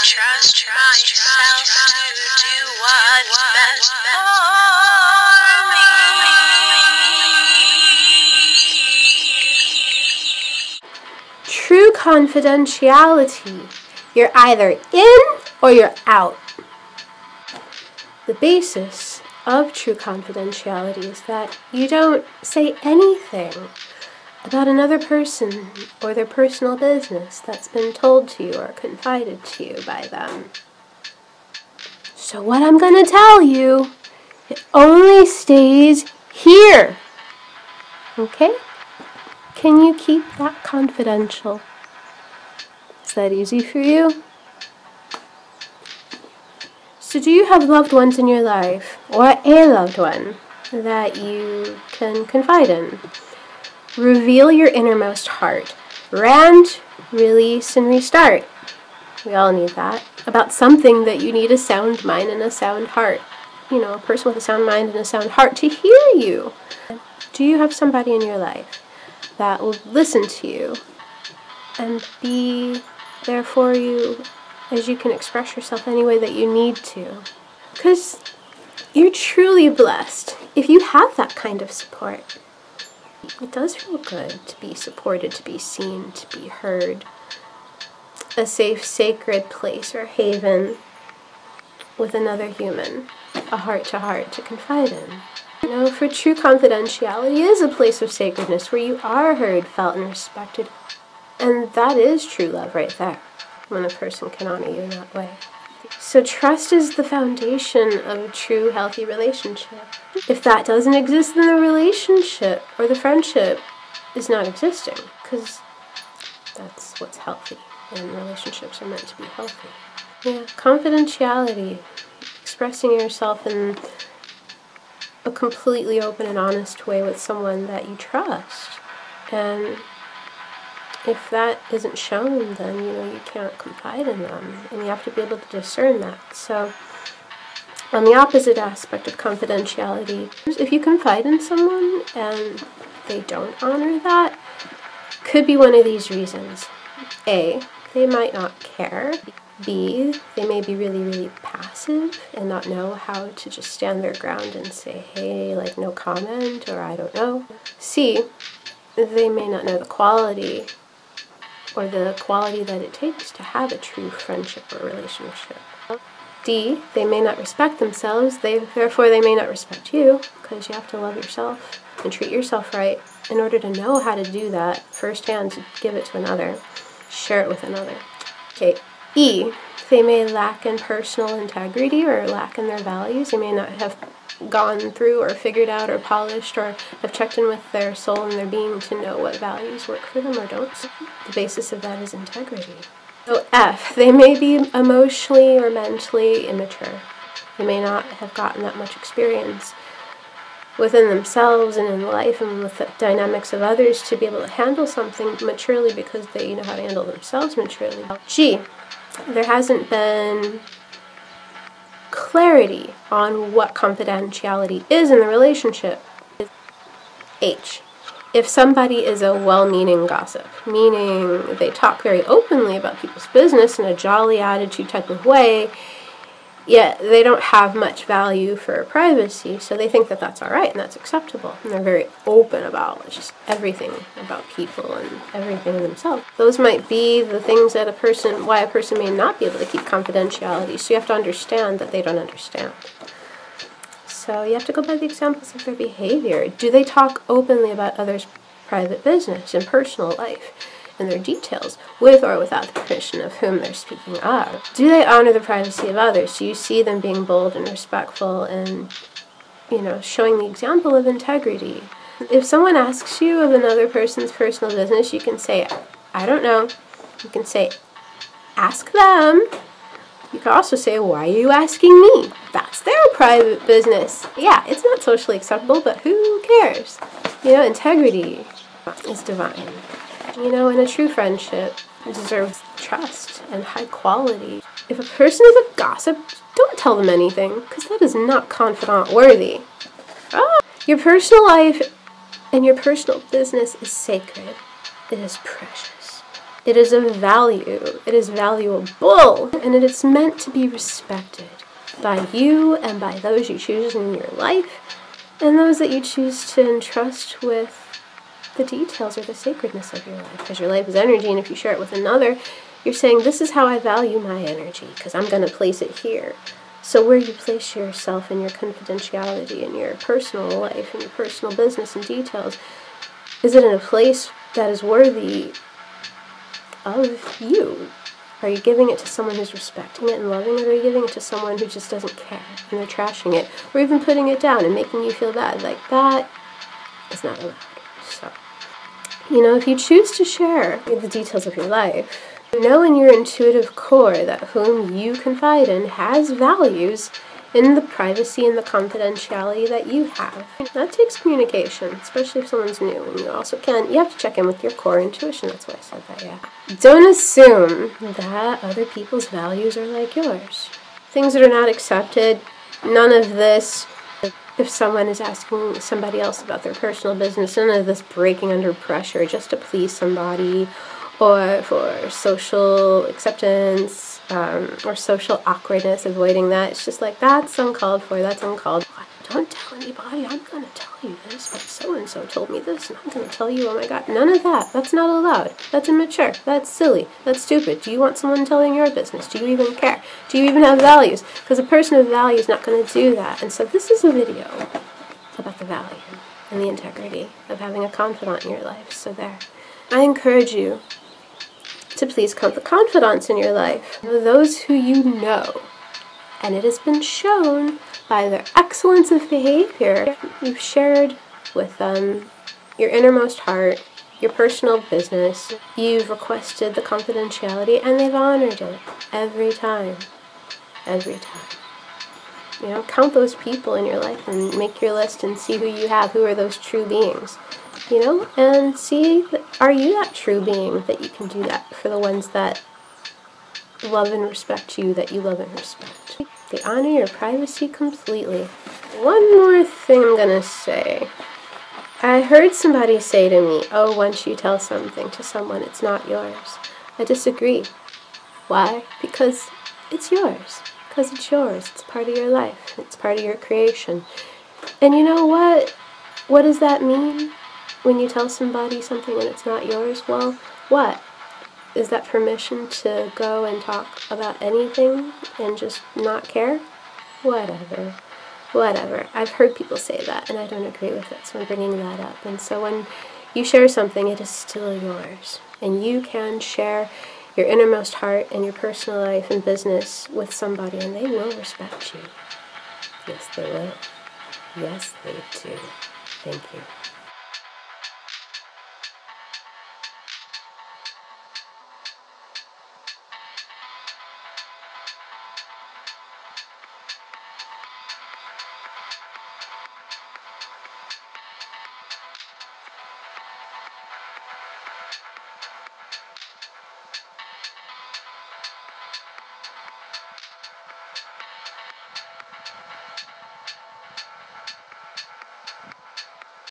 trust myself to do what's best for me. True confidentiality. You're either in or you're out. The basis of true confidentiality is that you don't say anything about another person or their personal business that's been told to you or confided to you by them. So what I'm going to tell you, it only stays here. Okay? Can you keep that confidential? Is that easy for you? So do you have loved ones in your life, or a loved one, that you can confide in? Reveal your innermost heart. Rant, release, and restart. We all need that. About something that you need a sound mind and a sound heart. You know, a person with a sound mind and a sound heart to hear you. Do you have somebody in your life that will listen to you and be there for you as you can express yourself any way that you need to? Because you're truly blessed if you have that kind of support. It does feel good to be supported, to be seen, to be heard. A safe, sacred place or haven with another human, a heart-to-heart to confide in. You know, for true confidentiality is a place of sacredness where you are heard, felt, and respected. And that is true love right there, when a person can honor you in that way. So trust is the foundation of a true, healthy relationship. If that doesn't exist, then the relationship or the friendship is not existing, because that's what's healthy, and relationships are meant to be healthy. Yeah, confidentiality, expressing yourself in a completely open and honest way with someone that you trust. And if that isn't shown, then, you know, you can't confide in them, and you have to be able to discern that. So, on the opposite aspect of confidentiality, if you confide in someone and they don't honor that, could be one of these reasons. A, they might not care. B, they may be really, really passive and not know how to just stand their ground and say, hey, like, no comment, or I don't know. C, they may not know the quality or the quality that it takes to have a true friendship or relationship. D, they may not respect themselves, therefore they may not respect you, because you have to love yourself and treat yourself right in order to know how to do that firsthand, to give it to another, share it with another. Okay, E, they may lack in personal integrity or lack in their values. They may not have gone through or figured out or polished or have checked in with their soul and their being to know what values work for them or don't. The basis of that is integrity. So F, they may be emotionally or mentally immature. They may not have gotten that much experience within themselves and in life and with the dynamics of others to be able to handle something maturely because they know how to handle themselves maturely. G, there hasn't been clarity on what confidentiality is in the relationship. H, if somebody is a well-meaning gossip, meaning they talk very openly about people's business in a jolly attitude type of way, yet they don't have much value for privacy, so they think that that's all right and that's acceptable, and they're very open about just everything about people and everything in themselves. Those might be the things that why a person may not be able to keep confidentiality, so you have to understand that they don't understand. So you have to go by the examples of their behavior. Do they talk openly about others' private business and personal life and their details, with or without the permission of whom they're speaking of? Do they honor the privacy of others? Do you see them being bold and respectful and, you know, showing the example of integrity? If someone asks you of another person's personal business, you can say, I don't know. You can say, ask them. You can also say, why are you asking me? That's their private business. Yeah, it's not socially acceptable, but who cares? You know, integrity is divine. You know, and a true friendship deserves trust and high quality. If a person is a gossip, don't tell them anything, because that is not confidant worthy. Your personal life and your personal business is sacred. It is precious. It is of value. It is valuable. And it is meant to be respected by you and by those you choose in your life and those that you choose to entrust with the details or the sacredness of your life. Because your life is energy, and if you share it with another, you're saying, this is how I value my energy, because I'm going to place it here. So where you place yourself and your confidentiality in your personal life and your personal business and details, is it in a place that is worthy of you? Are you giving it to someone who's respecting it and loving it, or are you giving it to someone who just doesn't care and they're trashing it, or even putting it down and making you feel bad? Like, that is not allowed. So, if you choose to share the details of your life, know in your intuitive core that whom you confide in has values in the privacy and the confidentiality that you have. That takes communication, especially if someone's new. And you have to check in with your core intuition. That's why I said that, yeah. Don't assume that other people's values are like yours. Things that are not accepted, none of this. If someone is asking somebody else about their personal business, none of this breaking under pressure just to please somebody, or for social acceptance, or social awkwardness, avoiding that. It's just like, that's uncalled for, that's uncalled for. Don't tell anybody, I'm going to tell you this, but so-and-so told me this, and I'm going to tell you, oh my god. None of that. That's not allowed. That's immature. That's silly. That's stupid. Do you want someone telling your business? Do you even care? Do you even have values? Because a person of value is not going to do that. And so this is a video about the value and the integrity of having a confidant in your life. So there. I encourage you to please count the confidants in your life, those who you know, and it has been shown by their excellence of behavior. You've shared with them your innermost heart, your personal business. You've requested the confidentiality, and they've honored it every time. Every time. Count those people in your life and make your list and see who you have, who are those true beings. And see, are you that true being that you can do that for the ones that love and respect you, that you love and respect? They honor your privacy completely. One more thing I'm going to say. I heard somebody say to me, oh, once you tell something to someone, it's not yours. I disagree. Why? Because it's yours. Because it's yours. It's part of your life. It's part of your creation. And you know what? What does that mean? When you tell somebody something and it's not yours, well, what? Is that permission to go and talk about anything and just not care? Whatever. Whatever. I've heard people say that, and I don't agree with it, so I'm bringing that up. And so when you share something, it is still yours. And you can share your innermost heart and your personal life and business with somebody, and they will respect you. Yes, they will. Yes, they do. Thank you.